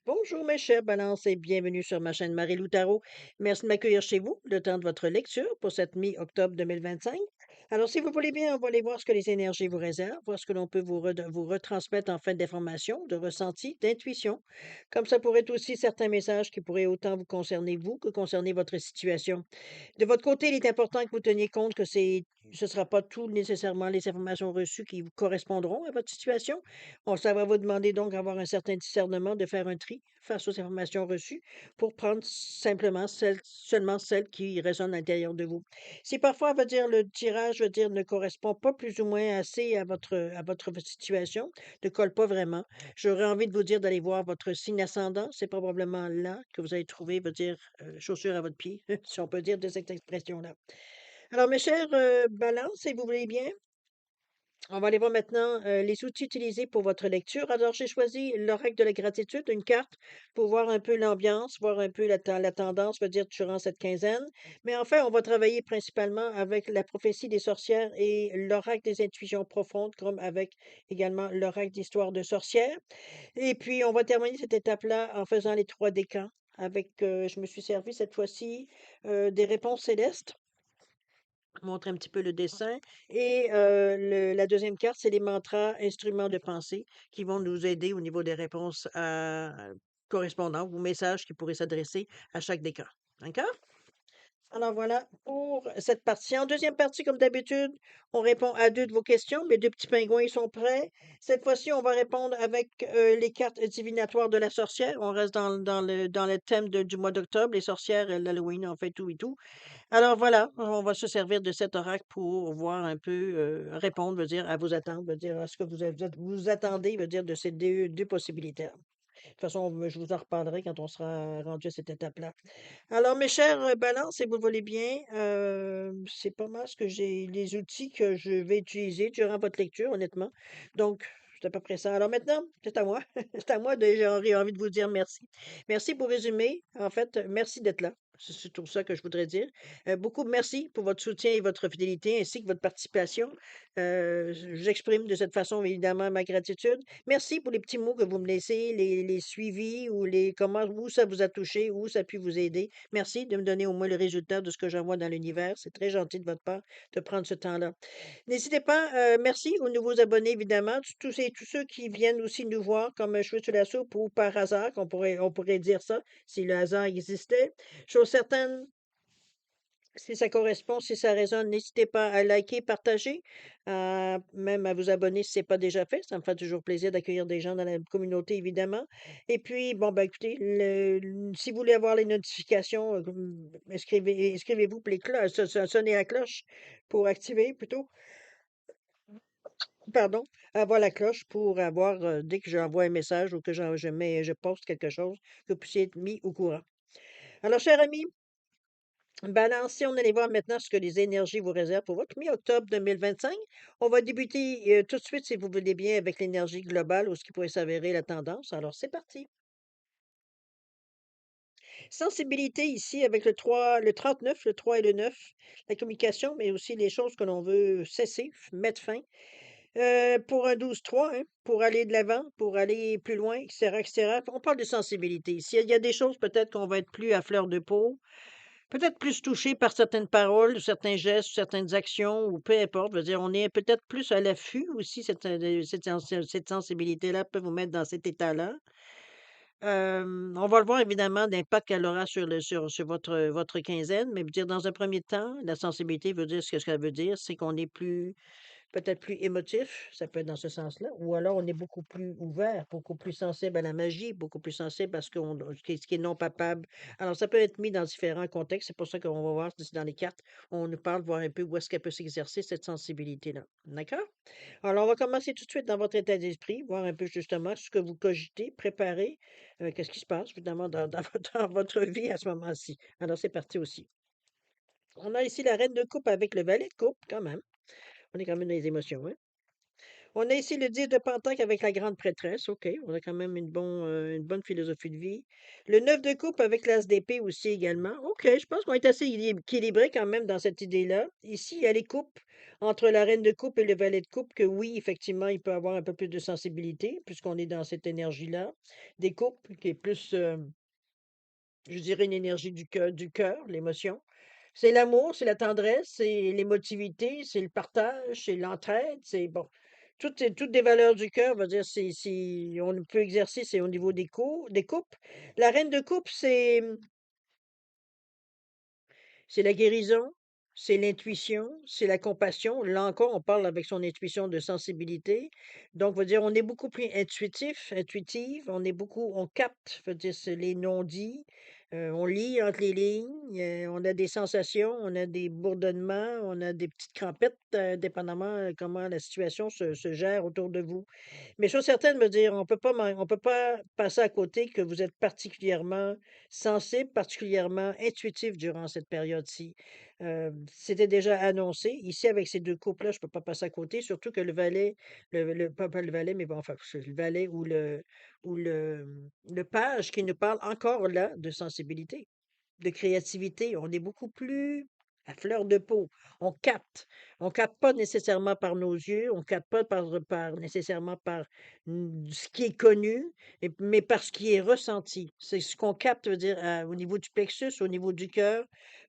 Bonjour mes chers balances et bienvenue sur ma chaîne Marie-Lou Tarot. Merci de m'accueillir chez vous, le temps de votre lecture pour cette mi-octobre 2025. Alors, si vous voulez bien, on va aller voir ce que les énergies vous réservent, voir ce que l'on peut vous retransmettre en fait d'informations, de ressentis, d'intuition. Comme ça pourrait être aussi certains messages qui pourraient autant vous concerner vous que concerner votre situation. De votre côté, il est important que vous teniez compte que ce ne sera pas tout nécessairement les informations reçues qui vous correspondront à votre situation. Bon, ça va vous demander donc d'avoir un certain discernement, de faire un tri face aux informations reçues pour prendre simplement seulement celles qui résonnent à l'intérieur de vous. Si parfois, on va dire, le tirage, veut dire, ne correspond pas plus ou moins assez à votre situation, ne colle pas vraiment, j'aurais envie de vous dire d'aller voir votre signe ascendant. C'est probablement là que vous allez trouver, veut dire, chaussure à votre pied, si on peut dire de cette expression-là. Alors, mes chers balances, si vous voulez bien, on va aller voir maintenant les outils utilisés pour votre lecture. Alors, j'ai choisi l'oracle de la gratitude, une carte pour voir un peu l'ambiance, voir un peu la tendance, veut dire, durant cette quinzaine. Mais enfin, on va travailler principalement avec la prophétie des sorcières et l'oracle des intuitions profondes, comme avec également l'oracle d'histoire de sorcières. Et puis, on va terminer cette étape-là en faisant les 3 décans avec, je me suis servi cette fois-ci, des réponses célestes. Montrer un petit peu le dessin et le la deuxième carte, c'est les mantras instruments de pensée qui vont nous aider au niveau des réponses, correspondantes ou messages qui pourraient s'adresser à chaque décan. D'accord? Alors voilà pour cette partie. En deuxième partie, comme d'habitude, on répond à 2 de vos questions. Mes 2 petits pingouins, ils sont prêts. Cette fois-ci, on va répondre avec, les cartes divinatoires de la sorcière. On reste dans le thème du mois d'octobre, les sorcières, l'Halloween, en fait, tout et tout. Alors voilà, on va se servir de cet oracle pour voir un peu, répondre, veut dire à vos attentes, veut dire à ce que vous attendez, veut dire de ces 2 possibilités. De toute façon, je vous en reparlerai quand on sera rendu à cette étape-là. Alors, mes chers, balances, si vous le voulez bien, c'est pas mal ce que j'ai les outils que je vais utiliser durant votre lecture, honnêtement. Donc, c'est à peu près ça. Alors maintenant, c'est à moi. C'est à moi de j'aurais envie de vous dire merci. Merci pour résumer. En fait, merci d'être là. C'est surtout ça que je voudrais dire. Beaucoup merci pour votre soutien et votre fidélité ainsi que votre participation. J'exprime de cette façon, évidemment, ma gratitude. Merci pour les petits mots que vous me laissez, les suivis ou les comment où ça vous a touché, où ça a pu vous aider. Merci de me donner au moins le résultat de ce que j'envoie dans l'univers. C'est très gentil de votre part de prendre ce temps-là. N'hésitez pas, merci aux nouveaux abonnés, évidemment, tous ceux qui viennent aussi nous voir comme un cheveu sur la soupe ou par hasard, on pourrait dire ça, si le hasard existait. Chose certaine, si ça correspond, si ça résonne, n'hésitez pas à liker, partager, même à vous abonner si ce n'est pas déjà fait. Ça me fait toujours plaisir d'accueillir des gens dans la communauté, évidemment. Et puis, bon, ben, écoutez, si vous voulez avoir les notifications, inscrivez-vous pour les cloches, sonnez la cloche pour activer plutôt, pardon, avoir la cloche pour avoir, dès que j'envoie un message ou que je poste quelque chose, que vous puissiez être mis au courant. Alors, chers amis, Balance, si on allait voir maintenant ce que les énergies vous réservent pour votre mi-octobre 2025, on va débuter tout de suite, si vous voulez bien, avec l'énergie globale ou ce qui pourrait s'avérer la tendance. Alors, c'est parti. Sensibilité ici avec le 3, le 39, le 3 et le 9, la communication, mais aussi les choses que l'on veut cesser, mettre fin. Pour un 12-3, hein, pour aller de l'avant, pour aller plus loin, etc., etc. On parle de sensibilité ici. Il y a des choses peut-être qu'on va être plus à fleur de peau. Peut-être plus touché par certaines paroles, certains gestes, certaines actions ou peu importe, je veux dire, on est peut-être plus à l'affût aussi, cette sensibilité-là peut vous mettre dans cet état-là. On va le voir évidemment l'impact qu'elle aura sur votre quinzaine, mais je veux dire dans un premier temps, la sensibilité veut dire ce que ça veut dire, c'est qu'on est plus peut-être plus émotif, ça peut être dans ce sens-là, ou alors on est beaucoup plus ouvert, beaucoup plus sensible à la magie, beaucoup plus sensible à ce qui est non palpable. Alors ça peut être mis dans différents contextes, c'est pour ça qu'on va voir si dans les cartes, on nous parle, voir un peu où est-ce qu'elle peut s'exercer cette sensibilité-là. D'accord? Alors on va commencer tout de suite dans votre état d'esprit, voir un peu justement ce que vous cogitez, préparer, qu'est-ce qui se passe évidemment dans votre vie à ce moment-ci. Alors c'est parti aussi. On a ici la reine de coupe avec le valet de coupe, quand même. On est quand même dans les émotions, hein? On a ici le 10 de Pentacle avec la grande prêtresse. OK, on a quand même une bonne philosophie de vie. Le 9 de coupe avec l'as d'épée aussi également. OK, je pense qu'on est assez équilibré quand même dans cette idée-là. Ici, il y a les coupes entre la reine de coupe et le valet de coupe que oui, effectivement, il peut avoir un peu plus de sensibilité puisqu'on est dans cette énergie-là. Des coupes qui est plus, je dirais une énergie du cœur, l'émotion. C'est l'amour, c'est la tendresse, c'est l'émotivité, c'est le partage, c'est l'entraide, c'est bon. Toutes des valeurs du cœur, on va dire, si on peut exercer, c'est au niveau des coupes. La reine de coupe, c'est la guérison, c'est l'intuition, c'est la compassion. Là encore, on parle avec son intuition de sensibilité. Donc, veut dire, on est beaucoup plus intuitive, on capte, veut dire, c'est les non-dits, on lit entre les lignes, on a des sensations, on a des bourdonnements, on a des petites crampettes, dépendamment comment la situation se gère autour de vous. Mais chose certaine, me dire, on peut pas passer à côté que vous êtes particulièrement sensible, particulièrement intuitif durant cette période-ci. C'était déjà annoncé. Ici, avec ces 2 couples-là, je peux pas passer à côté, surtout que le valet, pas le valet, mais bon, enfin, c'est le valet ou le page qui nous parle encore là de sensibilité, de créativité. On est beaucoup plus à fleur de peau. On capte. On capte pas nécessairement par nos yeux, on capte pas nécessairement par ce qui est connu, mais par ce qui est ressenti. C'est ce qu'on capte, veut dire, au niveau du plexus, au niveau du cœur,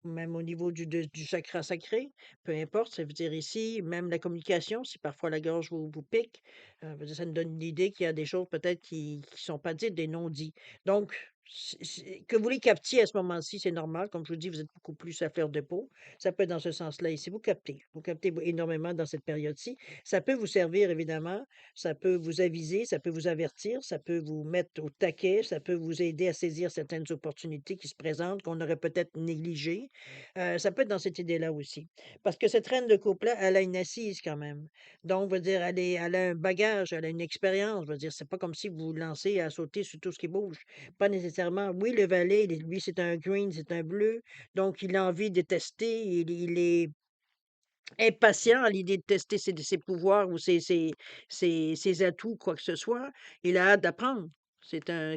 même au niveau du chakra sacré, peu importe. Ça veut dire ici, même la communication, si parfois la gorge vous pique, veut dire, ça nous donne une idée qu'il y a des choses peut-être qui sont pas dites, des non-dits. Donc, que vous les captiez à ce moment-ci, c'est normal. Comme je vous dis, vous êtes beaucoup plus à fleur de peau. Ça peut être dans ce sens-là ici. Vous captez énormément dans cette période-ci. Ça peut vous servir, évidemment. Ça peut vous aviser, ça peut vous avertir, ça peut vous mettre au taquet, ça peut vous aider à saisir certaines opportunités qui se présentent, qu'on aurait peut-être négligées. Ça peut être dans cette idée-là aussi. Parce que cette reine de couple-là, elle a une assise quand même. Donc, veut dire, elle a un bagage, elle a une expérience. Veut dire, c'est pas comme si vous vous lancez à sauter sur tout ce qui bouge. Pas nécessairement. Oui, le valet, lui, c'est un green, c'est un bleu. Donc, il a envie de tester. Il est impatient à l'idée de tester ses pouvoirs ou ses atouts, quoi que ce soit. Il a hâte d'apprendre.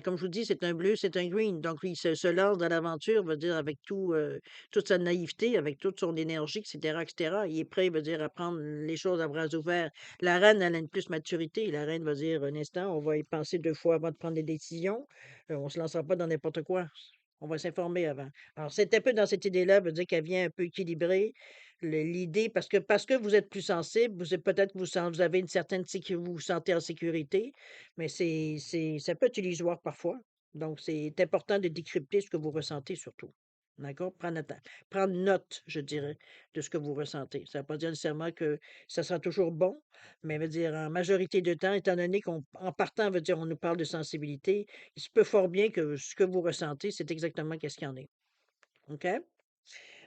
Comme je vous dis, c'est un bleu, c'est un green. Donc, il se lance dans l'aventure, veut dire, avec toute sa naïveté, avec toute son énergie, etc., etc. Il est prêt, veut dire, à prendre les choses à bras ouverts. La reine, elle a une plus maturité. La reine va dire, un instant, on va y penser 2 fois avant de prendre des décisions. On se lancera pas dans n'importe quoi. On va s'informer avant. Alors, c'est un peu dans cette idée-là, veut dire qu'elle vient un peu équilibrer l'idée parce que vous êtes plus sensible, vous êtes peut-être vous avez une certaine sécu vous vous sentez en sécurité, mais ça peut être illusoire parfois. Donc c'est important de décrypter ce que vous ressentez surtout. D'accord? Prendre note, je dirais, de ce que vous ressentez. Ça ne veut pas dire nécessairement que ça sera toujours bon, mais veut dire en majorité de temps, étant donné qu'en partant, veut dire on nous parle de sensibilité, il se peut fort bien que ce que vous ressentez, c'est exactement qu'est-ce qu'il y en est. OK?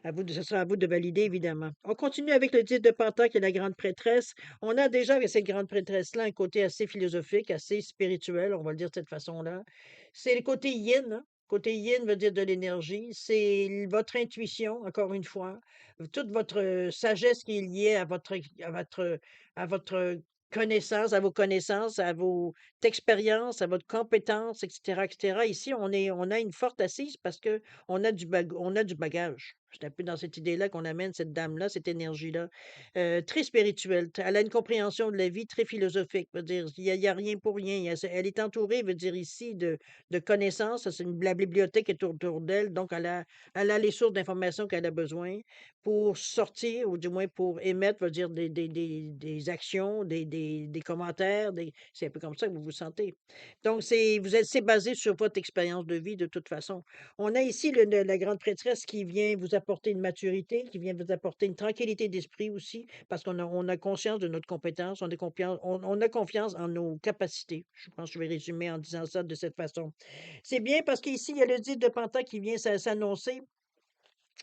Ce sera à vous de valider, évidemment. On continue avec le titre de Pentacle et la grande prêtresse. On a déjà avec cette grande prêtresse-là un côté assez philosophique, assez spirituel, on va le dire de cette façon-là. C'est le côté yin, hein. Côté yin veut dire de l'énergie. C'est votre intuition, encore une fois. Toute votre sagesse qui est liée à votre connaissance, à vos connaissances, à vos expériences, à votre compétence, etc., etc. Ici, on a une forte assise parce que on a du bagage. C'est un peu dans cette idée-là qu'on amène cette dame-là, cette énergie-là. Très spirituelle. Elle a une compréhension de la vie très philosophique. Veut dire, il y a rien pour rien. Elle est entourée, veut dire ici, de connaissances. La bibliothèque est autour d'elle, donc elle a les sources d'informations qu'elle a besoin pour sortir, ou du moins pour émettre, veut dire, des actions, des commentaires. C'est un peu comme ça que vous vous sentez. Donc, c'est basé sur votre expérience de vie de toute façon. On a ici la grande prêtresse qui vient vous apporter une maturité, qui vient vous apporter une tranquillité d'esprit aussi, parce qu'on a conscience de notre compétence, on a confiance en nos capacités. Je pense que je vais résumer en disant ça de cette façon. C'est bien parce qu'ici, il y a le 10 de Penta qui vient s'annoncer.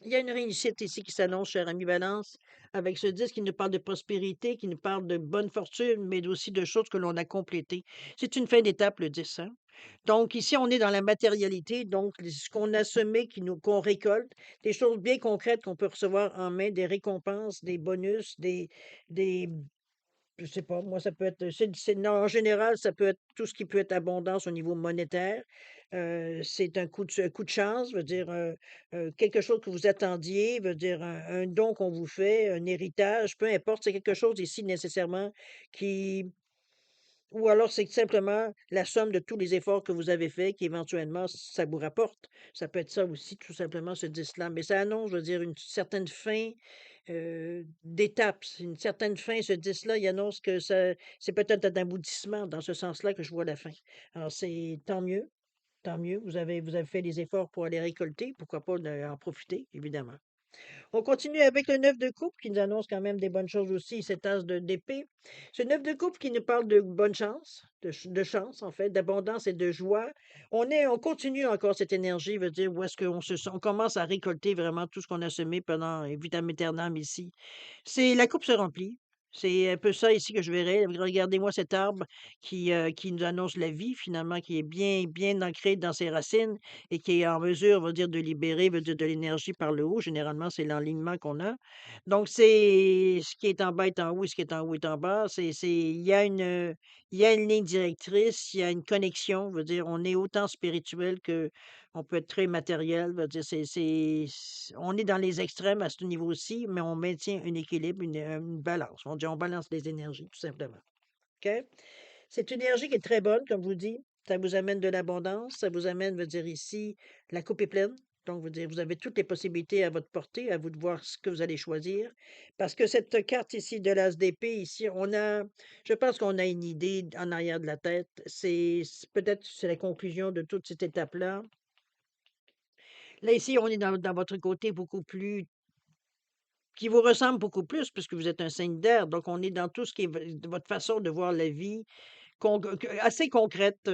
Il y a une réussite ici qui s'annonce, cher ami Valence, avec ce 10 qui nous parle de prospérité, qui nous parle de bonne fortune, mais aussi de choses que l'on a complétées. C'est une fin d'étape, le 10, hein? Donc, ici, on est dans la matérialité, donc ce qu'on a semé, qu'on récolte, des choses bien concrètes qu'on peut recevoir en main, des récompenses, des bonus, des, Je sais pas, moi, ça peut être, c'est non, en général, ça peut être tout ce qui peut être abondance au niveau monétaire. C'est un coup de chance, veut dire, quelque chose que vous attendiez, veut dire un don qu'on vous fait, un héritage, peu importe, c'est quelque chose ici nécessairement qui ou alors c'est simplement la somme de tous les efforts que vous avez faits qui éventuellement ça vous rapporte. Ça peut être ça aussi, tout simplement, ce 10-là. Mais ça annonce, je veux dire, une certaine fin d'étape. C'est une certaine fin, ce 10-là, il annonce que ça, c'est peut-être un aboutissement dans ce sens-là que je vois la fin. Alors c'est tant mieux, tant mieux. Vous avez fait les efforts pour aller récolter, pourquoi pas en profiter, évidemment. On continue avec le 9 de coupe qui nous annonce quand même des bonnes choses aussi, cette as de d'épée. Ce 9 de coupe qui nous parle de bonne chance, de chance en fait, d'abondance et de joie. On continue encore cette énergie, veut dire où est-ce on commence à récolter vraiment tout ce qu'on a semé pendant vitam aeternam ici. C'est la coupe se remplit. C'est un peu ça ici que je verrais. Regardez-moi cet arbre qui nous annonce la vie finalement, qui est bien, bien ancré dans ses racines et qui est en mesure, on va dire, de libérer, veut dire, de l'énergie par le haut. Généralement, c'est l'alignement qu'on a. Donc, c'est ce qui est en bas est en haut et ce qui est en haut est en bas. Il y a une ligne directrice, il y a une connexion. Veut dire, on est autant spirituel que on peut être très matériel. Veut dire, on est dans les extrêmes à ce niveau-ci, mais on maintient un équilibre, une balance. On dit on balance les énergies, tout simplement. OK? C'est une énergie qui est très bonne, comme je vous dis. Ça vous amène de l'abondance, ça vous amène, veut dire ici, la coupe est pleine. Donc, veut dire, vous avez toutes les possibilités à votre portée, à vous de voir ce que vous allez choisir. Parce que cette carte ici de l'As d'épée, ici, je pense qu'on a une idée en arrière de la tête. Peut-être c'est la conclusion de toute cette étape-là. Là, ici, on est dans votre côté beaucoup plus, qui vous ressemble beaucoup plus, puisque vous êtes un signe d'air. Donc, on est dans tout ce qui est votre façon de voir la vie, assez concrète.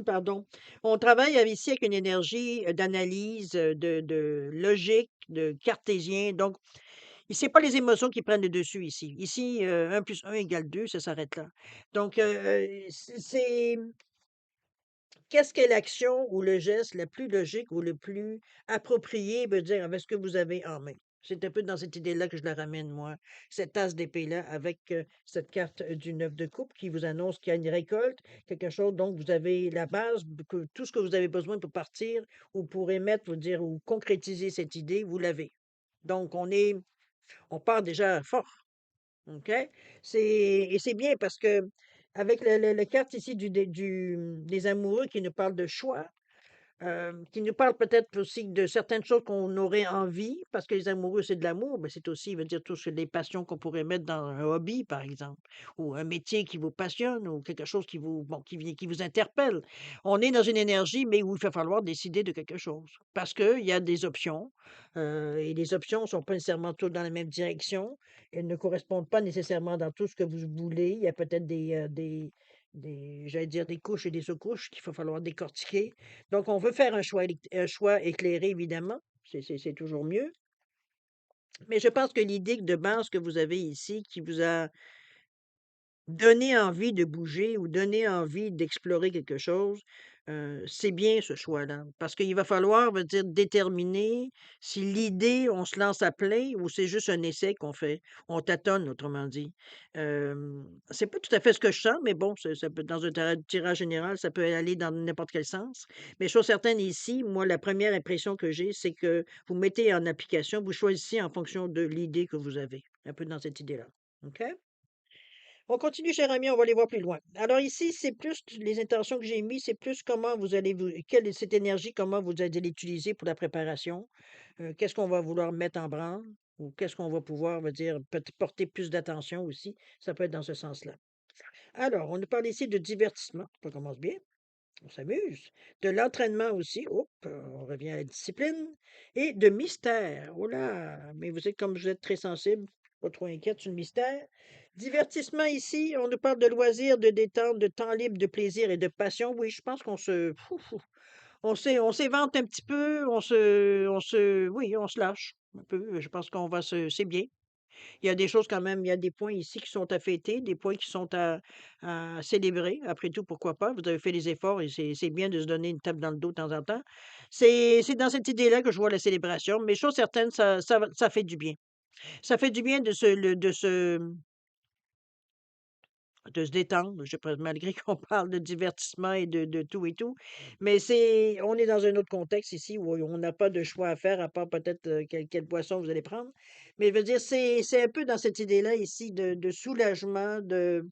Pardon. On travaille ici avec une énergie d'analyse, de logique, de cartésien. Donc, c'est pas les émotions qui prennent le dessus ici. Ici, 1 plus 1 égale 2, ça s'arrête là. Donc, qu'est-ce qu'est l'action ou le geste le plus logique ou le plus approprié, veut dire avec ce que vous avez en main? C'est un peu dans cette idée-là que je la ramène, moi, cette tasse d'épée-là, avec cette carte du 9 de coupe qui vous annonce qu'il y a une récolte, quelque chose, donc vous avez la base, tout ce que vous avez besoin pour partir ou pour émettre, vous dire, ou concrétiser cette idée, vous l'avez. Donc, on part déjà fort. OK? Et c'est bien parce que avec le carte ici des amoureux qui nous parle de choix, qui nous parle peut-être aussi de certaines choses qu'on aurait envie, parce que les amoureux, c'est de l'amour, mais c'est aussi, veut dire, tous les passions qu'on pourrait mettre dans un hobby, par exemple, ou un métier qui vous passionne, ou quelque chose bon, qui vous interpelle. On est dans une énergie, mais où il va falloir décider de quelque chose, parce qu'il y a des options, et les options ne sont pas nécessairement toutes dans la même direction. Elles ne correspondent pas nécessairement dans tout ce que vous voulez. Il y a peut-être j'allais dire des couches et des sous-couches qu'il va falloir décortiquer. Donc, on veut faire un choix éclairé, évidemment, c'est toujours mieux. Mais je pense que l'idée de base que vous avez ici, qui vous a donné envie de bouger ou donné envie d'explorer quelque chose, c'est bien ce choix-là. Parce qu'il va falloir, veut dire, déterminer si l'idée, on se lance à plein ou c'est juste un essai qu'on fait. On tâtonne, autrement dit. C'est pas tout à fait ce que je sens, mais bon, ça peut, dans un tirage général, ça peut aller dans n'importe quel sens. Mais chose certaine ici, moi, la première impression que j'ai, c'est que vous mettez en application, vous choisissez en fonction de l'idée que vous avez. Un peu dans cette idée-là. OK? On continue, cher ami, on va aller voir plus loin. Alors ici, c'est plus les intentions que j'ai mis, c'est plus comment quelle est cette énergie, comment vous allez l'utiliser pour la préparation. Qu'est-ce qu'on va vouloir mettre en branle ou qu'est-ce qu'on va pouvoir, veut dire, porter plus d'attention aussi. Ça peut être dans ce sens-là. Alors, on nous parle ici de divertissement. Ça commence bien. On s'amuse. De l'entraînement aussi. Hop, on revient à la discipline. Et de mystère. Oh là! Mais vous êtes comme vous êtes très sensible, pas trop inquiète sur le mystère. Divertissement ici, on nous parle de loisirs, de détente, de temps libre, de plaisir et de passion. Oui, je pense qu'on se, on s'évente un petit peu, oui, on se lâche un peu. Je pense c'est bien. Il y a des choses quand même, il y a des points ici qui sont à fêter, des points qui sont à célébrer. Après tout, pourquoi pas? Vous avez fait les efforts et c'est bien de se donner une tape dans le dos de temps en temps. C'est dans cette idée-là que je vois la célébration, mais chose certaine, ça fait du bien. Ça fait du bien de se détendre, je sais malgré qu'on parle de divertissement et de tout, mais on est dans un autre contexte ici où on n'a pas de choix à faire à part peut-être, quelle boisson vous allez prendre. Mais je veux dire, c'est un peu dans cette idée-là ici de soulagement, de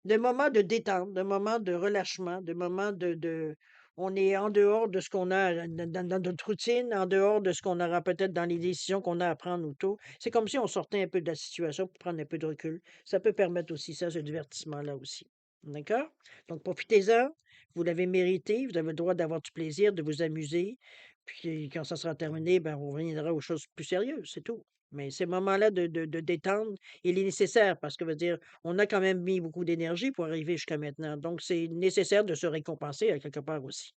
moments de détente, de moments de relâchement, de moments de on est en dehors de ce qu'on a dans notre routine, en dehors de ce qu'on aura peut-être dans les décisions qu'on a à prendre ou tout. C'est comme si on sortait un peu de la situation pour prendre un peu de recul. Ça peut permettre aussi ça, ce divertissement-là aussi. D'accord? Donc profitez-en, vous l'avez mérité, vous avez le droit d'avoir du plaisir, de vous amuser. Puis quand ça sera terminé, ben, on reviendra aux choses plus sérieuses, c'est tout. Mais ces moments-là de détente, il est nécessaire parce que veut dire on a quand même mis beaucoup d'énergie pour arriver jusqu'à maintenant, donc c'est nécessaire de se récompenser à quelque part aussi.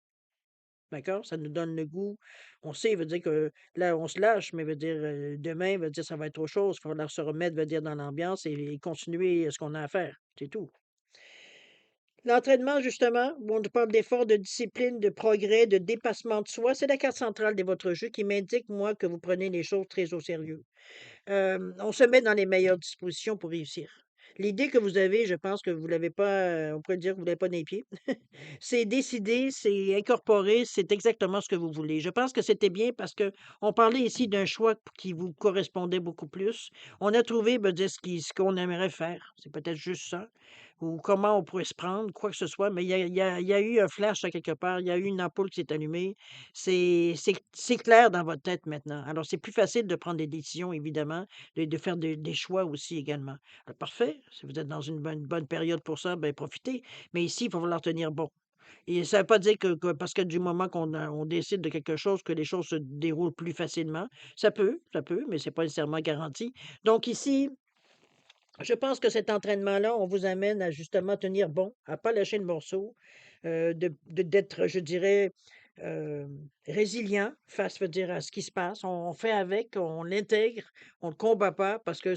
D'accord? Ça nous donne le goût. On sait, veut dire que là, on se lâche, mais veut dire demain, veut dire ça va être autre chose. Il va falloir se remettre, veut dire dans l'ambiance et continuer ce qu'on a à faire. C'est tout. L'entraînement, justement, où on parle d'effort, de discipline, de progrès, de dépassement de soi, c'est la carte centrale de votre jeu qui m'indique, moi, que vous prenez les choses très au sérieux. On se met dans les meilleures dispositions pour réussir. L'idée que vous avez, je pense que vous l'avez pas, on pourrait dire que vous l'avez pas dans les pieds. C'est décidé, c'est incorporé, c'est exactement ce que vous voulez. Je pense que c'était bien parce que on parlait ici d'un choix qui vous correspondait beaucoup plus. On a trouvé, ben, dire ce qu'on aimerait faire. C'est peut-être juste ça. Ou comment on pourrait se prendre, quoi que ce soit, mais il y a eu un flash à quelque part, il y a eu une ampoule qui s'est allumée. C'est clair dans votre tête maintenant. Alors, c'est plus facile de prendre des décisions, évidemment, de faire des choix aussi également. Parfait. Si vous êtes dans une bonne période pour ça, ben profitez. Mais ici, il va falloir tenir bon. Et ça ne veut pas dire que parce que du moment on décide de quelque chose, que les choses se déroulent plus facilement. Ça peut, mais c'est pas nécessairement garanti. Donc ici, je pense que cet entraînement-là, on vous amène à justement tenir bon, à pas lâcher le morceau, d'être, je dirais, résilient face, je veux dire, à ce qui se passe. On fait avec, on l'intègre, on le combat pas parce que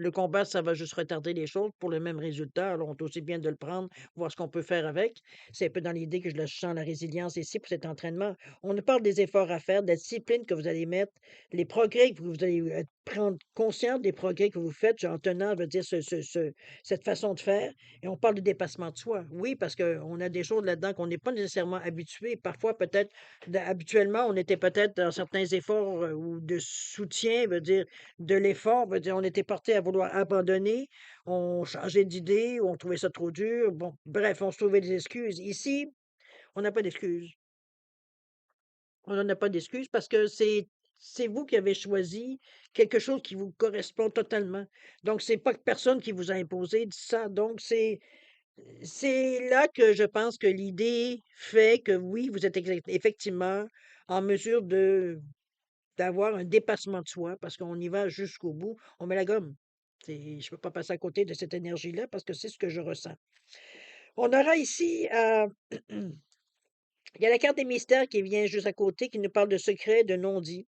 le combat, ça va juste retarder les choses pour le même résultat. Alors, on est aussi bien de le prendre, voir ce qu'on peut faire avec. C'est un peu dans l'idée que je le sens la résilience ici pour cet entraînement. On nous parle des efforts à faire, de la discipline que vous allez mettre, les progrès que vous allez prendre conscience des progrès que vous faites en tenant, je veux dire, cette façon de faire. Et on parle de dépassement de soi. Oui, parce qu'on a des choses là-dedans qu'on n'est pas nécessairement habitué. Parfois, peut-être, habituellement, on était peut-être dans certains efforts ou de soutien, veut dire, de l'effort, veut dire, on était porté à vouloir abandonner, on changeait d'idée, ou on trouvait ça trop dur. Bon, bref, on se trouvait des excuses. Ici, on n'a pas d'excuses. On n'en a pas d'excuses parce que c'est vous qui avez choisi quelque chose qui vous correspond totalement. Donc c'est pas que personne qui vous a imposé ça. Donc c'est là que je pense que l'idée fait que oui, vous êtes effectivement en mesure de d'avoir un dépassement de soi parce qu'on y va jusqu'au bout. On met la gomme. Je peux pas passer à côté de cette énergie-là parce que c'est ce que je ressens. On aura ici, il y a la carte des mystères qui vient juste à côté, qui nous parle de secrets, de non-dits.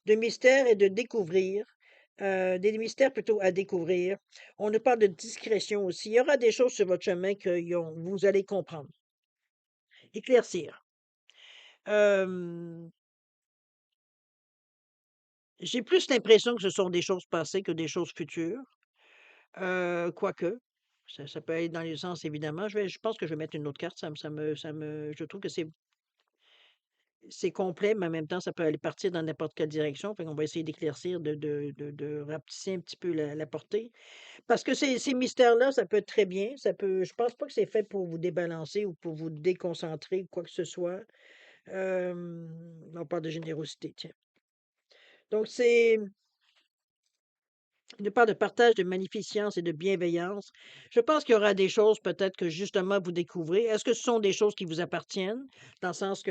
De mystères et de découvrir, des mystères plutôt à découvrir. On nous parle de discrétion aussi. Il y aura des choses sur votre chemin que vous allez comprendre, éclaircir. Hem, j'ai plus l'impression que ce sont des choses passées que des choses futures, quoique, ça peut aller dans les sens évidemment. Je pense que je vais mettre une autre carte, je trouve que c'est complet, mais en même temps, ça peut aller partir dans n'importe quelle direction. Fait qu'on va essayer d'éclaircir, de rapetisser un petit peu la portée. Parce que ces mystères-là, ça peut être très bien, je pense pas que c'est fait pour vous débalancer ou pour vous déconcentrer ou quoi que ce soit. On parle de générosité, tiens. Donc il parle de partage, de magnificence et de bienveillance. Je pense qu'il y aura des choses peut-être que justement vous découvrez. Est-ce que ce sont des choses qui vous appartiennent? Dans le sens que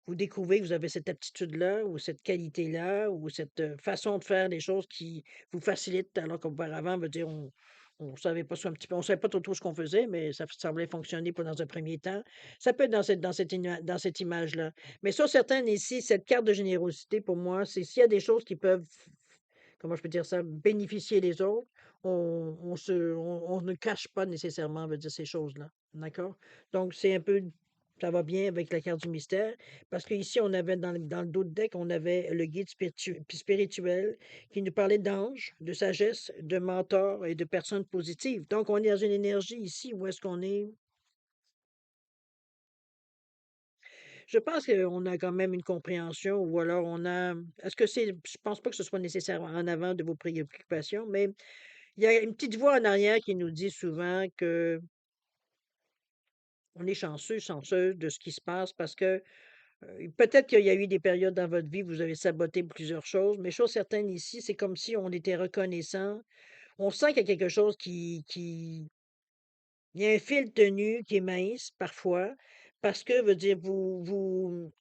vous découvrez que vous avez cette aptitude-là ou cette qualité-là ou cette façon de faire les choses qui vous facilite alors qu'auparavant, veut dire, on savait pas ça un petit peu, on savait pas trop ce qu'on faisait, mais ça semblait fonctionner pour dans un premier temps. Ça peut être dans cette image-là. Mais sur certaines ici, cette carte de générosité, pour moi, c'est s'il y a des choses qui peuvent comment je peux dire ça? Bénéficier les autres, on ne cache pas nécessairement, veut dire, ces choses-là, d'accord? Donc c'est un peu Ça va bien avec la carte du mystère, parce qu'ici, on avait dans le dos de deck, on avait le guide spirituel qui nous parlait d'anges, de sagesse, de mentors et de personnes positives. Donc, on est dans une énergie ici où est-ce qu'on est? Je pense qu'on a quand même une compréhension ou alors on a est-ce que c'est je pense pas que ce soit nécessairement en avant de vos préoccupations, mais il y a une petite voix en arrière qui nous dit souvent que on est chanceux, chanceuse de ce qui se passe parce que peut-être qu'il y a eu des périodes dans votre vie où vous avez saboté plusieurs choses, mais chose certaine ici, c'est comme si on était reconnaissant. On sent qu'il y a quelque chose il y a un fil tenu qui est mince parfois, parce que, veut dire, vous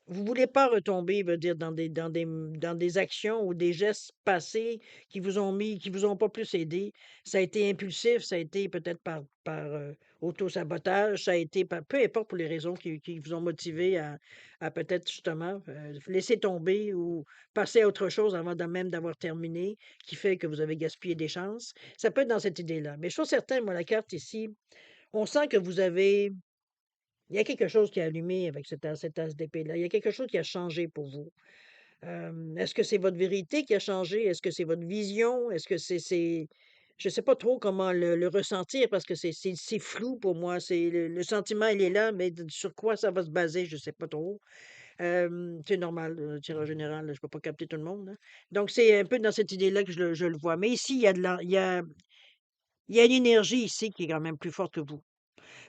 voulez pas retomber, veut dire, dans des actions ou des gestes passés qui vous ont pas plus aidé. Ça a été impulsif, ça a été peut-être par autosabotage, ça a été par peu importe pour les raisons qui vous ont motivé à peut-être justement, laisser tomber ou passer à autre chose avant de même d'avoir terminé, qui fait que vous avez gaspillé des chances. Ça peut être dans cette idée-là. Mais chose certaine, moi, la carte ici, on sent que vous avez il y a quelque chose qui a allumé avec cet as d'épée-là. Il y a quelque chose qui a changé pour vous. Est-ce que c'est votre vérité qui a changé? Est-ce que c'est votre vision? Est-ce que c'est je sais pas trop comment le ressentir parce que c'est flou pour moi. C'est le sentiment, il est là, mais sur quoi ça va se baser, je sais pas trop. C'est normal, tirage général, je peux pas capter tout le monde, hein. Donc c'est un peu dans cette idée-là que je le vois. Mais ici, il y a de la il y a une énergie ici qui est quand même plus forte que vous.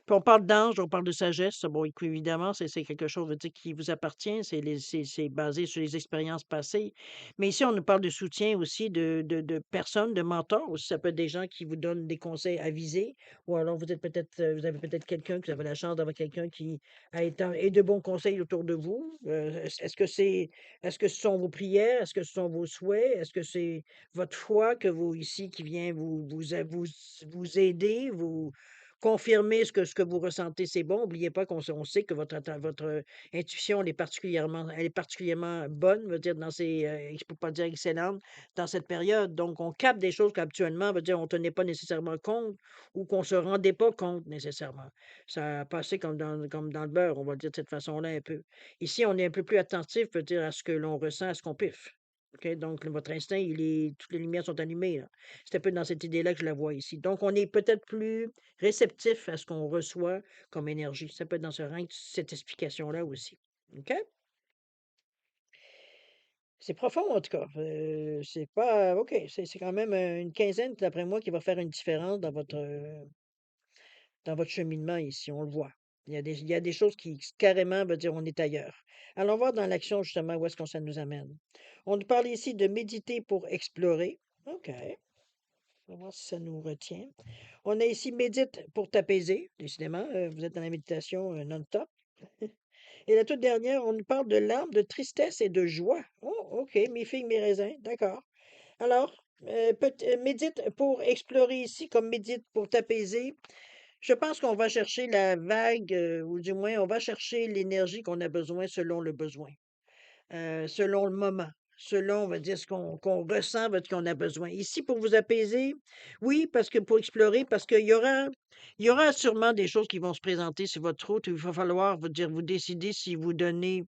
Puis on parle d'ange, on parle de sagesse. Bon, évidemment, c'est quelque chose, je veux dire, qui vous appartient. C'est basé sur les expériences passées. Mais ici, on nous parle de soutien aussi, de personnes, de mentors aussi. Ça peut être des gens qui vous donnent des conseils avisés. Ou alors, vous avez peut-être quelqu'un, que vous avez la chance d'avoir quelqu'un qui a été, et de bons conseils autour de vous. Est-ce que ce sont vos prières? Est-ce que ce sont vos souhaits? Est-ce que c'est votre foi que vous, ici, qui vient vous aider, vous, confirmer ce que vous ressentez, c'est bon. Oubliez pas on sait que votre intuition, elle est particulièrement bonne, veut dire dans ces, je peux pas dire excellente, dans cette période. Donc, on capte des choses qu'habituellement, veut dire, on tenait pas nécessairement compte ou qu'on se rendait pas compte nécessairement. Ça a passé comme dans le beurre, on va le dire de cette façon-là un peu. Ici, on est un peu plus attentif, veut dire, à ce que l'on ressent, à ce qu'on piffe. OK? Donc, votre instinct, toutes les lumières sont allumées, là. C'est un peu dans cette idée-là que je la vois ici. Donc, on est peut-être plus réceptif à ce qu'on reçoit comme énergie. Ça peut être dans ce rang, cette explication-là aussi. OK? C'est profond, en tout cas. C'est pas. OK. C'est quand même une quinzaine, d'après moi, qui va faire une différence dans votre cheminement ici. On le voit. Il y a des choses qui carrément veut dire on est ailleurs. Allons voir dans l'action, justement, où est-ce que ça nous amène. On nous parle ici de méditer pour explorer. OK. On va voir si ça nous retient. On a ici médite pour t'apaiser. Décidément, vous êtes dans la méditation non-stop. Et la toute dernière, on nous parle de larmes, de tristesse et de joie. Oh, OK, mes filles, mes raisins, d'accord. Alors, médite pour explorer ici, comme médite pour t'apaiser. Je pense qu'on va chercher la vague, ou du moins, on va chercher l'énergie qu'on a besoin selon le besoin, selon le moment, selon, on va dire, ce qu'on ressent, qu'on a besoin. Ici, pour vous apaiser, oui, parce que pour explorer, parce il y aura sûrement des choses qui vont se présenter sur votre route. Il va falloir vous décider si vous donnez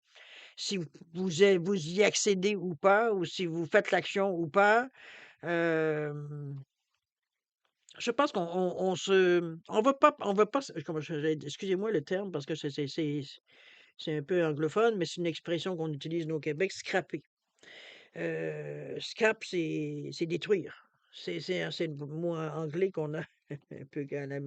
si vous y accédez ou pas, ou si vous faites l'action ou pas. Hem, je pense on va pas comment excusez-moi le terme parce que c'est un peu anglophone, mais c'est une expression qu'on utilise nous au Québec, scraper. Scrap, c'est détruire. C'est le mot anglais qu'on a un peu qu'on a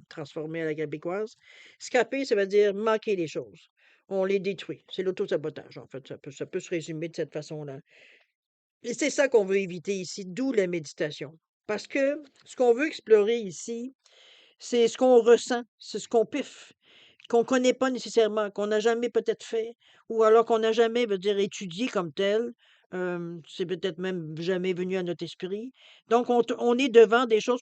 transformé à la québécoise. Scraper, ça veut dire manquer les choses. On les détruit. C'est l'auto-sabotage, en fait. Ça peut se résumer de cette façon-là. Et c'est ça qu'on veut éviter ici, d'où la méditation. Parce que ce qu'on veut explorer ici, c'est ce qu'on ressent, c'est ce qu'on piffe, qu'on connaît pas nécessairement, qu'on n'a jamais peut-être fait, ou alors qu'on n'a jamais, veut dire, étudié comme tel. C'est peut-être même jamais venu à notre esprit. Donc, on est devant des choses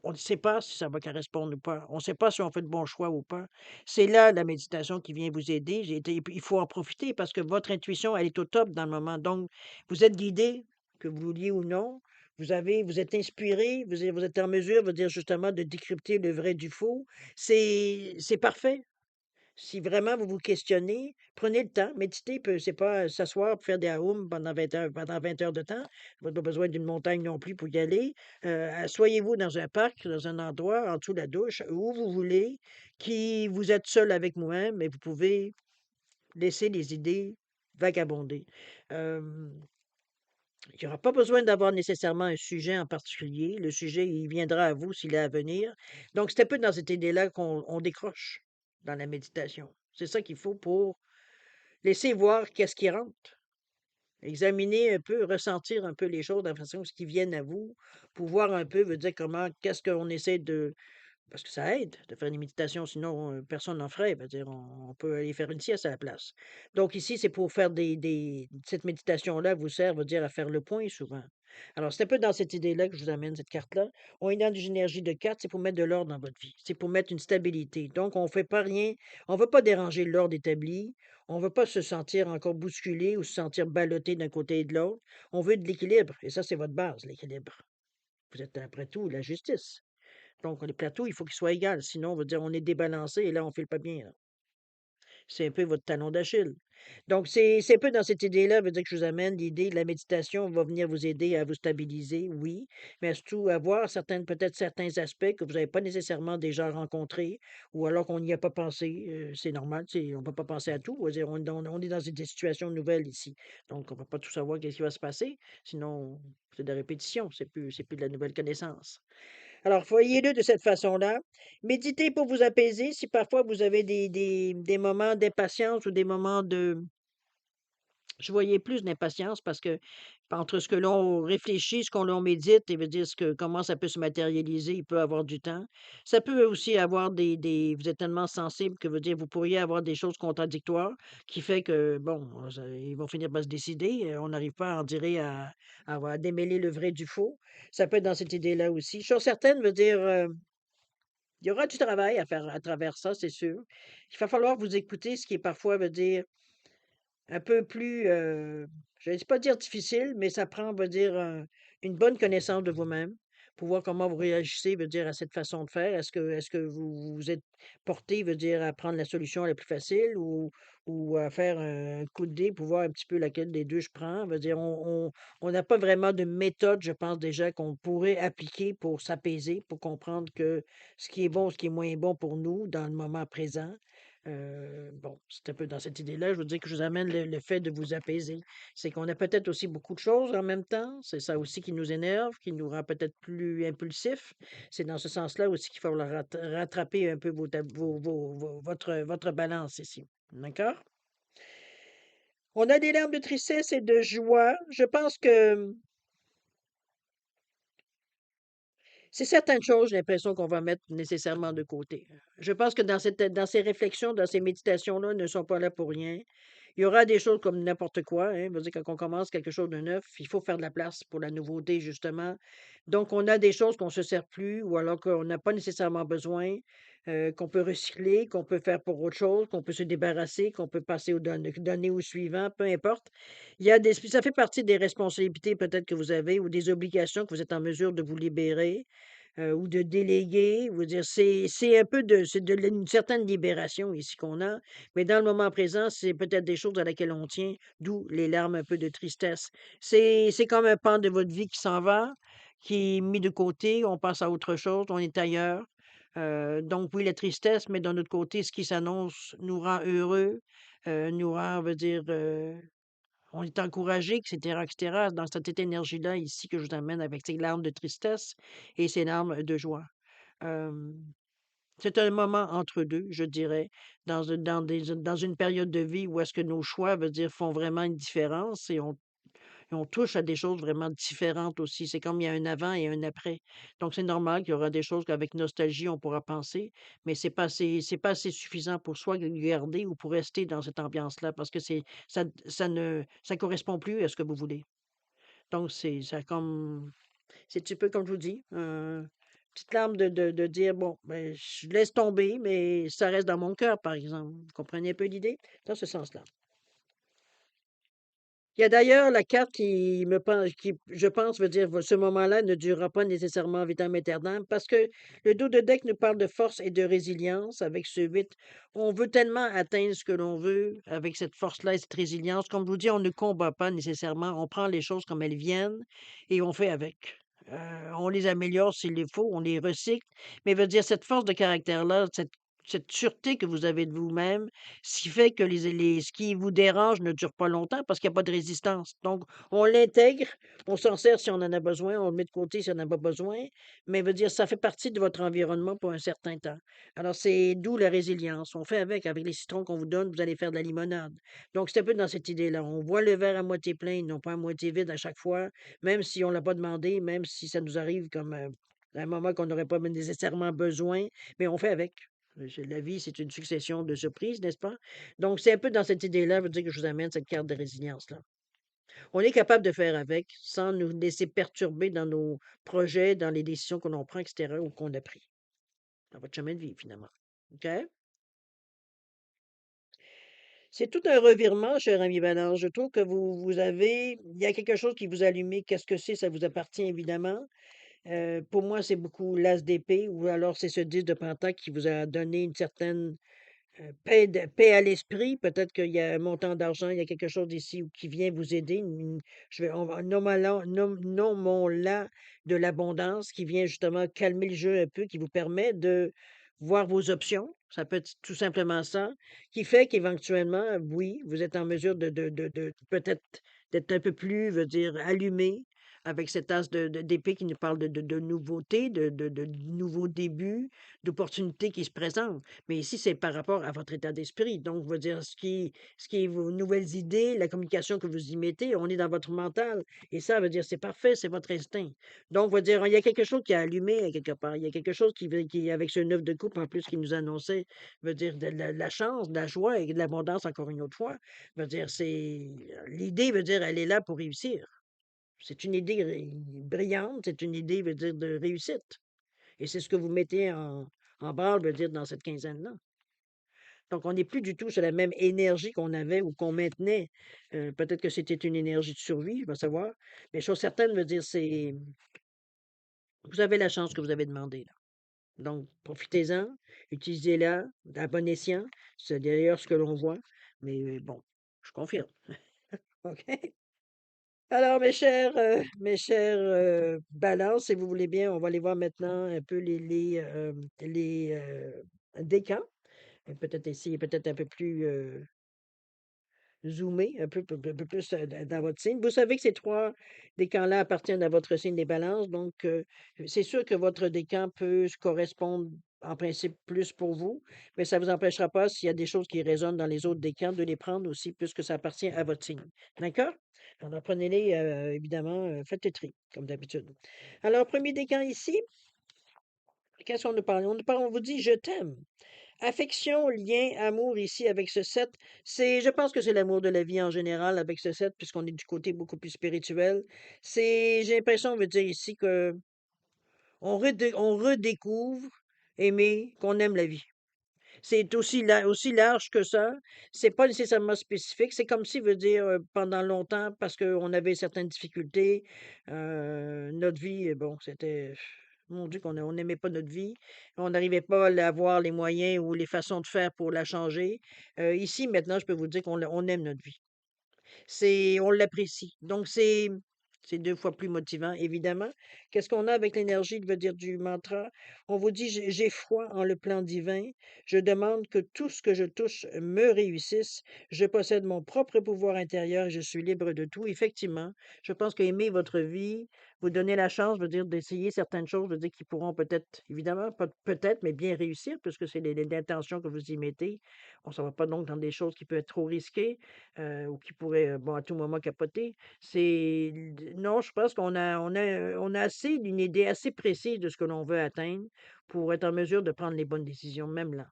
on ne sait pas si ça va correspondre ou pas. On ne sait pas si on fait le bon choix ou pas. C'est là la méditation qui vient vous aider. Il faut en profiter parce que votre intuition, elle est au top dans le moment. Donc, vous êtes guidé, que vous vouliez ou non. vous êtes inspiré, vous êtes en mesure, veut dire justement de décrypter le vrai du faux. C'est parfait. Si vraiment vous vous questionnez, prenez le temps, méditer c'est pas s'asseoir pour faire des aoums pendant 20 heures de temps. Vous n'avez pas besoin d'une montagne non plus pour y aller. Asseyez-vous dans un parc, dans un endroit, en dessous de la douche, où vous voulez, qui vous êtes seul avec vous-même, et vous pouvez laisser les idées vagabonder. Euh, il n'y aura pas besoin d'avoir nécessairement un sujet en particulier. Le sujet, il viendra à vous s'il est à venir. Donc, c'est un peu dans cette idée-là qu'on décroche dans la méditation. C'est ça qu'il faut pour laisser voir qu'est-ce qui rentre. Examiner un peu, ressentir un peu les choses de la façon qui viennent à vous, pour voir un peu, veut dire comment, qu'est-ce qu'on essaie de, parce que ça aide de faire des méditations, sinon personne n'en ferait. Veut dire, on peut aller faire une sieste à la place. Donc ici, c'est pour faire cette méditation-là vous sert, veut dire, à faire le point souvent. Alors, c'est un peu dans cette idée-là que je vous amène cette carte-là. On est dans une énergie de carte, c'est pour mettre de l'ordre dans votre vie. C'est pour mettre une stabilité. Donc, on fait pas rien, on ne veut pas déranger l'ordre établi. On ne veut pas se sentir encore bousculé ou se sentir ballotté d'un côté et de l'autre. On veut de l'équilibre. Et ça, c'est votre base, l'équilibre. Vous êtes, après tout, la justice. Donc, le plateau, il faut qu'il soit égal. Sinon, on va dire on est débalancé et là, on ne file pas bien, là. C'est un peu votre talon d'Achille. Donc, c'est un peu dans cette idée-là, veut dire que je vous amène l'idée de la méditation va venir vous aider à vous stabiliser, oui, mais surtout à voir peut-être certains aspects que vous n'avez pas nécessairement déjà rencontrés ou alors qu'on n'y a pas pensé. C'est normal, on ne peut pas penser à tout. On va dire, on est dans des situations nouvelles ici. Donc, on ne peut pas tout savoir qu'est-ce qui va se passer. Sinon, c'est de la répétition. C'est plus de la nouvelle connaissance. Alors, voyez-le de cette façon-là. Méditez pour vous apaiser. Si parfois vous avez des moments d'impatience ou des moments je voyais plus d'impatience parce que entre ce que l'on réfléchit, ce qu'on l'on médite, et veut dire comment ça peut se matérialiser, il peut avoir du temps. Ça peut aussi avoir vous êtes tellement sensible que veut dire vous pourriez avoir des choses contradictoires qui fait que, bon, ils vont finir par se décider. On n'arrive pas, on dirait, à démêler le vrai du faux. Ça peut être dans cette idée-là aussi. Chose certaine, veut dire, il y aura du travail à faire à travers ça, c'est sûr. Il va falloir vous écouter, ce qui est parfois, veut dire, un peu plus, je vais pas dire difficile, mais ça prend, veut dire, une bonne connaissance de vous-même pour voir comment vous réagissez, veut dire, à cette façon de faire. Est-ce que vous êtes porté, veut dire, à prendre la solution la plus facile ou à faire un coup de dé pour voir un petit peu laquelle des 2 je prends? Veut dire, on n'a pas vraiment de méthode, je pense déjà, qu'on pourrait appliquer pour s'apaiser, pour comprendre que ce qui est bon, ce qui est moins bon pour nous dans le moment présent. Bon, c'est un peu dans cette idée-là, je veux dire que je vous amène le fait de vous apaiser. C'est qu'on a peut-être aussi beaucoup de choses en même temps. C'est ça aussi qui nous énerve, qui nous rend peut-être plus impulsifs. C'est dans ce sens-là aussi qu'il faut rattraper un peu votre balance ici. D'accord? On a des larmes de tristesse et de joie. Je pense que c'est certaines choses, j'ai l'impression qu'on va mettre nécessairement de côté. Je pense que dans ces réflexions, dans ces méditations-là, ne sont pas là pour rien. Il y aura des choses comme n'importe quoi, hein. Je veux dire, quand on commence quelque chose de neuf, il faut faire de la place pour la nouveauté, justement. Donc, on a des choses qu'on ne se sert plus ou alors qu'on n'a pas nécessairement besoin, qu'on peut recycler, qu'on peut faire pour autre chose, qu'on peut se débarrasser, qu'on peut passer donner au suivant, peu importe. Ça fait partie des responsabilités peut-être que vous avez ou des obligations que vous êtes en mesure de vous libérer ou de déléguer. Vous dire, c'est un peu une certaine libération ici qu'on a, mais dans le moment présent, c'est peut-être des choses à laquelle on tient, d'où les larmes un peu de tristesse. C'est comme un pan de votre vie qui s'en va, qui est mis de côté, on passe à autre chose, on est ailleurs. Donc oui, la tristesse, mais d'un autre côté, ce qui s'annonce nous rend heureux, nous rend, on veut dire, on est encouragé, et cetera, dans cette énergie-là ici que je vous amène avec ces larmes de tristesse et ces larmes de joie. Hem, c'est un moment entre 2, je dirais, dans une période de vie où est-ce que nos choix, veut dire, font vraiment une différence et on touche à des choses vraiment différentes aussi. C'est comme il y a un avant et un après. Donc c'est normal qu'il y aura des choses qu'avec nostalgie, on pourra penser, mais c'est pas assez suffisant pour soi de garder ou pour rester dans cette ambiance-là parce que ça correspond plus à ce que vous voulez. Donc c'est un petit peu comme je vous dis, petite larme de dire: «Bon, ben, je laisse tomber, mais ça reste dans mon cœur», par exemple. Vous comprenez un peu l'idée? Dans ce sens-là. Il y a d'ailleurs la carte qui, je pense, veut dire ce moment-là ne durera pas nécessairement vitam aeternam parce que le dos de deck nous parle de force et de résilience avec ce 8. On veut tellement atteindre ce que l'on veut avec cette force-là et cette résilience. Comme je vous dis, on ne combat pas nécessairement. On prend les choses comme elles viennent et on fait avec. On les améliore s'il le faut, on les recycle. Mais veut dire cette force de caractère-là, cette sûreté que vous avez de vous-même, ce qui fait que ce qui vous dérange ne dure pas longtemps parce qu'il y a pas de résistance. Donc, on l'intègre, on s'en sert si on en a besoin, on le met de côté si on n'en a pas besoin, mais veut dire ça fait partie de votre environnement pour un certain temps. Alors, c'est d'où la résilience. On fait avec les citrons qu'on vous donne, vous allez faire de la limonade. Donc, c'est un peu dans cette idée-là. On voit le verre à moitié plein, non pas à moitié vide à chaque fois, même si on l'a pas demandé, même si ça nous arrive comme, à un moment qu'on n'aurait pas nécessairement besoin, mais on fait avec. La vie, c'est une succession de surprises, n'est-ce pas? Donc, c'est un peu dans cette idée-là, veut dire que je vous amène cette carte de résilience-là. On est capable de faire avec sans nous laisser perturber dans nos projets, dans les décisions que l'on prend, etc., ou qu'on a pris dans votre chemin de vie, finalement. OK? C'est tout un revirement, cher ami Balance. Je trouve que il y a quelque chose qui vous a allumé. Qu'est-ce que c'est? Ça vous appartient évidemment. Pour moi, c'est beaucoup l'as d'épée ou alors c'est ce 10 de pentacle qui vous a donné une certaine paix à l'esprit, peut-être qu'il y a un montant d'argent, il y a quelque chose ici qui vient vous aider, on va nommons-la de l'abondance qui vient justement calmer le jeu un peu, qui vous permet de voir vos options. Ça peut être tout simplement ça, qui fait qu'éventuellement, oui, vous êtes en mesure de peut-être d'être un peu plus, veut dire, allumé avec cet as d'épée qui nous parle de nouveautés, de nouveaux débuts, d'opportunités qui se présentent. Mais ici, c'est par rapport à votre état d'esprit. Donc, veut dire ce qui est vos nouvelles idées, la communication que vous y mettez, on est dans votre mental. Et ça veut dire c'est parfait, c'est votre instinct. Donc, veut dire, il y a quelque chose qui a allumé quelque part. Il y a quelque chose avec ce neuf de coupe en plus qui nous annonçait, veut dire de la chance, de la joie et de l'abondance encore une autre fois. Veut dire, l'idée, veut dire, elle est là pour réussir. C'est une idée brillante, c'est une idée, veut dire, de réussite. Et c'est ce que vous mettez en branle, veut dire, dans cette quinzaine-là. Donc, on n'est plus du tout sur la même énergie qu'on avait ou qu'on maintenait. Peut-être que c'était une énergie de survie, je vais savoir. Mais chose certaine, veut dire, vous avez la chance que vous avez demandé, là. Donc, profitez-en, utilisez-la à bon escient. C'est d'ailleurs ce que l'on voit. Mais bon, je confirme. OK? Alors, mes chers balances, si vous voulez bien, on va aller voir maintenant un peu les décans. Et peut-être essayer peut-être un peu plus zoomer, un peu plus dans votre signe. Vous savez que ces trois décans-là appartiennent à votre signe des balances, donc c'est sûr que votre décan peut se correspondre en principe plus pour vous, mais ça ne vous empêchera pas, s'il y a des choses qui résonnent dans les autres décans, de les prendre aussi, puisque ça appartient à votre signe. D'accord? Alors, prenez-les, évidemment, faites le tri, comme d'habitude. Alors, premier décan ici, qu'est-ce qu'on nous parle? On vous dit je t'aime. Affection, lien, amour ici avec ce 7, je pense que c'est l'amour de la vie en général avec ce 7, puisqu'on est du côté beaucoup plus spirituel. J'ai l'impression, on veut dire ici que on redécouvre, aimer, qu'on aime la vie. C'est aussi large que ça. C'est pas nécessairement spécifique. C'est comme si, veut dire, pendant longtemps, parce qu'on avait certaines difficultés, notre vie, bon, c'était, mon Dieu, on n'aimait pas notre vie. On n'arrivait pas à avoir les moyens ou les façons de faire pour la changer. Ici, maintenant, je peux vous dire on aime notre vie. On l'apprécie. Donc c'est 2 fois plus motivant, évidemment. Qu'est-ce qu'on a avec l'énergie, veut dire, du mantra? On vous dit: «J'ai foi en le plan divin. Je demande que tout ce que je touche me réussisse. Je possède mon propre pouvoir intérieur et je suis libre de tout». Effectivement, je pense qu'aimer votre vie, vous donner la chance, veut dire, d'essayer certaines choses, veut dire, qui pourront peut-être, évidemment, pas peut-être, mais bien réussir puisque c'est l'intention que vous y mettez. On ne s'en va pas donc dans des choses qui peuvent être trop risquées ou qui pourrait, bon, à tout moment capoter. Non, je pense qu'on a assez d'une idée assez précise de ce que l'on veut atteindre pour être en mesure de prendre les bonnes décisions, même là.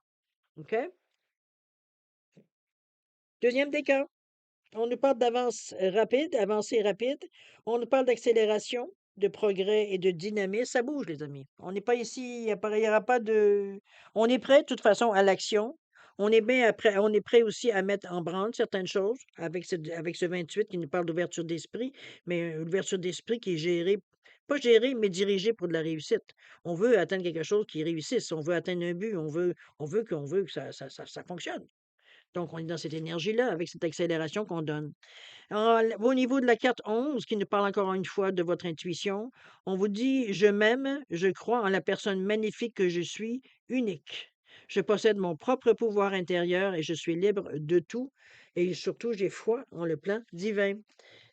OK? Deuxième décan, on nous parle d'avance rapide, avancée rapide. On nous parle d'accélération, de progrès et de dynamisme. Ça bouge, les amis. On n'est pas ici, il n'y aura pas de. On est prêt, de toute façon, à l'action. On est prêt aussi à mettre en branle certaines choses avec ce 28 qui nous parle d'ouverture d'esprit, mais l'ouverture d'esprit qui est gérée, pas gérée, mais dirigée pour de la réussite. On veut atteindre quelque chose qui réussisse, on veut atteindre un but, on veut que ça fonctionne. Donc, on est dans cette énergie-là, avec cette accélération qu'on donne. Au niveau de la carte 11, qui nous parle encore une fois de votre intuition, on vous dit: «Je m'aime, je crois en la personne magnifique que je suis, unique. Je possède mon propre pouvoir intérieur et je suis libre de tout et surtout j'ai foi en le plan divin».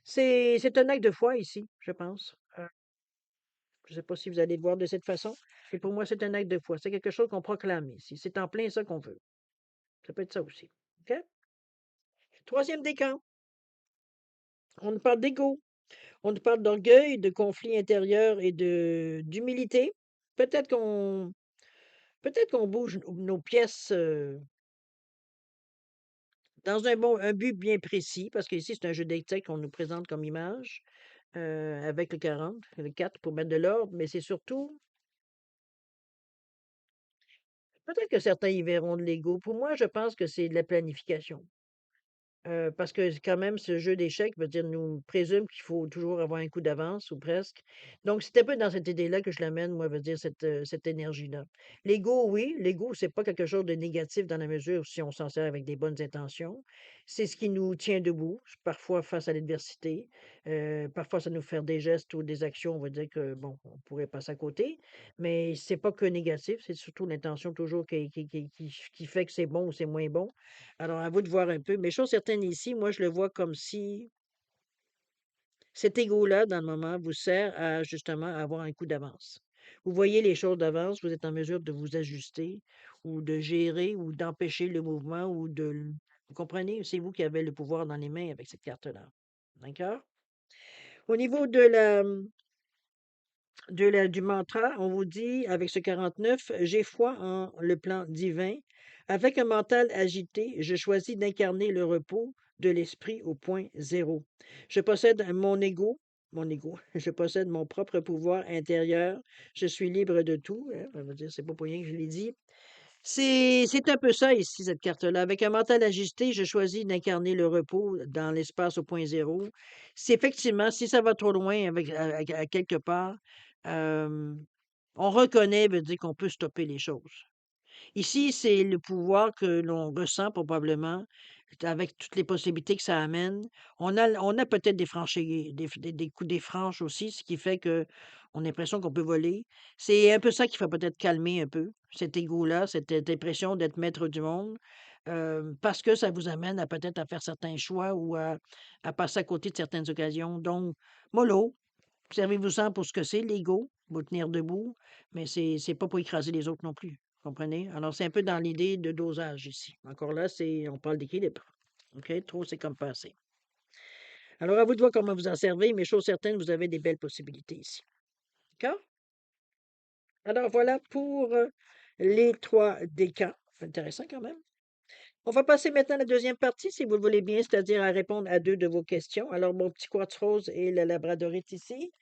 C'est un acte de foi ici, je pense. Je ne sais pas si vous allez le voir de cette façon, mais pour moi, c'est un acte de foi. C'est quelque chose qu'on proclame ici. C'est en plein ça qu'on veut. Ça peut être ça aussi. OK? Troisième décan, on nous parle d'ego. On nous parle d'orgueil, de conflit intérieur et de d'humilité. Peut-être qu'on peut-être qu'on bouge nos pièces, dans un but bien précis, parce qu'ici, c'est un jeu d'échecs qu'on nous présente comme image, avec le 40, le 4 pour mettre de l'ordre, mais c'est surtout peut-être que certains y verront de l'ego. Pour moi, je pense que c'est de la planification. Parce que quand même, ce jeu d'échecs, veut dire, nous présume qu'il faut toujours avoir un coup d'avance ou presque. Donc, c'est un peu dans cette idée-là que je l'amène, moi, veut dire, cette énergie-là. L'ego, oui, l'ego, c'est pas quelque chose de négatif dans la mesure où si on s'en sert avec des bonnes intentions. C'est ce qui nous tient debout, parfois face à l'adversité. Parfois, ça nous fait des gestes ou des actions, on va dire que, bon, on pourrait passer à côté. Mais c'est pas que négatif, c'est surtout l'intention toujours qui fait que c'est bon ou c'est moins bon. Alors, à vous de voir un peu. Mais chose certaine ici, moi, je le vois comme si cet ego-là, dans le moment, vous sert à justement avoir un coup d'avance. Vous voyez les choses d'avance, vous êtes en mesure de vous ajuster ou de gérer ou d'empêcher le mouvement ou vous comprenez? C'est vous qui avez le pouvoir dans les mains avec cette carte-là. D'accord? Au niveau du mantra, on vous dit avec ce 49, j'ai foi en le plan divin. Avec un mental agité, je choisis d'incarner le repos de l'esprit au point zéro. Je possède mon ego, je possède mon propre pouvoir intérieur. Je suis libre de tout, hein, ça veut dire, c'est pas pour rien que je l'ai dit. C'est un peu ça ici, cette carte-là. Avec un mental ajusté, je choisis d'incarner le repos dans l'espace au point zéro. C'est effectivement, si ça va trop loin à quelque part, euh, on reconnaît, veut dire qu'on peut stopper les choses. Ici, c'est le pouvoir que l'on ressent probablement, avec toutes les possibilités que ça amène. On a peut-être des coups des franches aussi, ce qui fait que on a l'impression qu'on peut voler. C'est un peu ça qui fait peut-être calmer un peu cet ego-là, cette impression d'être maître du monde, parce que ça vous amène à peut-être à faire certains choix ou à passer à côté de certaines occasions. Donc, mollo, servez-vous-en pour ce que c'est, l'ego, vous tenir debout, mais c'est pas pour écraser les autres non plus. Comprenez? Alors, c'est un peu dans l'idée de dosage ici. Encore là, on parle d'équilibre. OK? Trop, c'est comme pas assez. Alors, à vous de voir comment vous en servez, mais chose certaine, vous avez des belles possibilités ici. D'accord? Alors, voilà pour les trois décans. C'est intéressant quand même. On va passer maintenant à la deuxième partie, si vous le voulez bien, c'est-à-dire à répondre à deux de vos questions. Alors, mon petit quartz rose et le labradorite ici,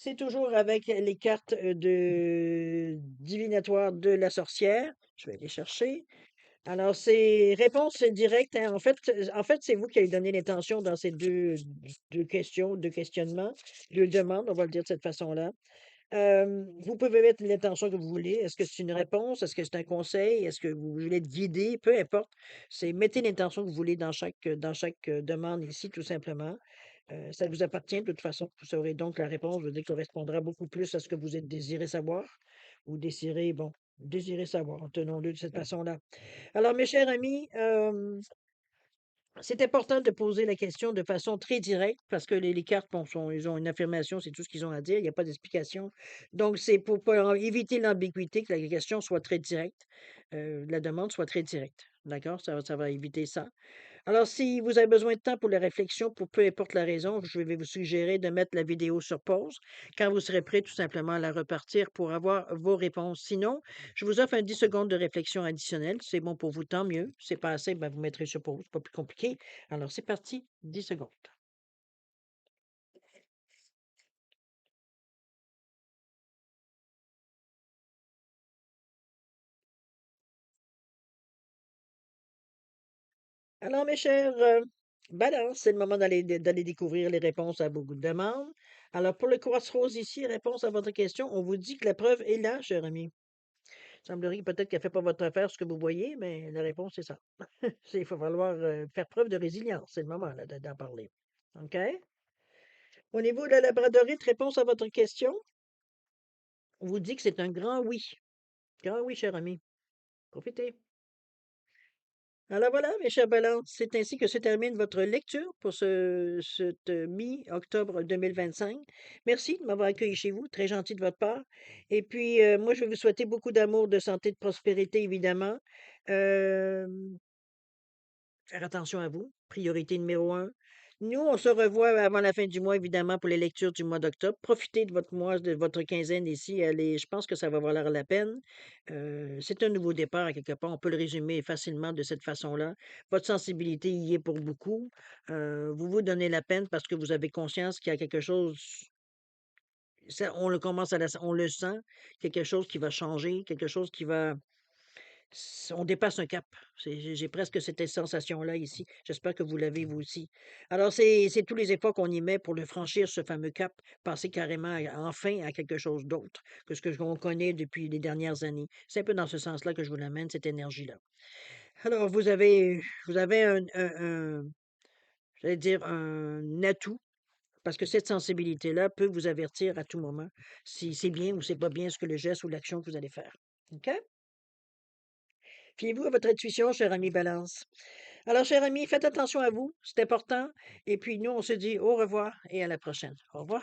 c'est toujours avec les cartes divinatoires de la sorcière. Je vais les chercher. Alors, c'est réponse directe, hein. En fait, c'est vous qui avez donné l'intention dans ces deux questions, deux questionnements, deux demandes, on va le dire de cette façon-là. Vous pouvez mettre l'intention que vous voulez. Est-ce que c'est une réponse? Est-ce que c'est un conseil? Est-ce que vous voulez être guidé? Peu importe. Mettez l'intention que vous voulez dans chaque demande ici, tout simplement. Ça vous appartient de toute façon. Vous saurez donc la réponse, je veux dire, correspondra beaucoup plus à ce que vous êtes désiré savoir ou désirez savoir. Tenons-le de cette façon-là. Alors, mes chers amis, c'est important de poser la question de façon très directe parce que les cartes, bon, ils ont une affirmation, c'est tout ce qu'ils ont à dire, il n'y a pas d'explication. Donc, c'est pour éviter l'ambiguïté que la question soit très directe, la demande soit très directe. D'accord? Ça va éviter ça. Alors, si vous avez besoin de temps pour la réflexion, pour peu importe la raison, je vais vous suggérer de mettre la vidéo sur pause. Quand vous serez prêt, tout simplement à la repartir pour avoir vos réponses. Sinon, je vous offre un 10 secondes de réflexion additionnelle. C'est bon pour vous, tant mieux. C'est pas assez, ben, vous mettrez sur pause. Pas plus compliqué. Alors, c'est parti, 10 secondes. Alors, mes chers balances, c'est le moment d'aller découvrir les réponses à beaucoup de demandes. Alors, pour le Crossroads ici, réponse à votre question, on vous dit que la preuve est là, cher ami. Il semblerait que peut-être qu'elle ne fait pas votre affaire, ce que vous voyez, mais la réponse, c'est ça. Il va falloir faire preuve de résilience. C'est le moment là, d'en parler. OK? Au niveau de la labradorite, réponse à votre question, on vous dit que c'est un grand oui. Grand oui, cher ami. Profitez. Alors voilà, mes chers balances, c'est ainsi que se termine votre lecture pour cette mi-octobre 2025. Merci de m'avoir accueilli chez vous, très gentil de votre part. Et puis, moi, je vais vous souhaiter beaucoup d'amour, de santé, de prospérité, évidemment. Euh, Faire attention à vous, priorité numéro un. Nous, on se revoit avant la fin du mois, évidemment, pour les lectures du mois d'octobre. Profitez de votre mois, de votre quinzaine ici. Je pense que ça va valoir la peine. C'est un nouveau départ, à quelque part. On peut le résumer facilement de cette façon-là. Votre sensibilité y est pour beaucoup. Vous vous donnez la peine parce que vous avez conscience qu'il y a quelque chose. On le commence on le sent, quelque chose qui va changer, quelque chose qui va on dépasse un cap. J'ai presque cette sensation-là ici. J'espère que vous l'avez vous aussi. Alors, c'est tous les efforts qu'on y met pour le franchir, ce fameux cap, passer carrément enfin à quelque chose d'autre que ce que l'on connaît depuis les dernières années. C'est un peu dans ce sens-là que je vous l'amène, cette énergie-là. Alors, vous avez j'allais dire, un atout, parce que cette sensibilité-là peut vous avertir à tout moment si c'est bien ou c'est pas bien ce que le geste ou l'action que vous allez faire. OK? Fiez-vous à votre intuition, cher ami Balance. Alors, cher ami, faites attention à vous, c'est important. Et puis, nous, on se dit au revoir et à la prochaine. Au revoir.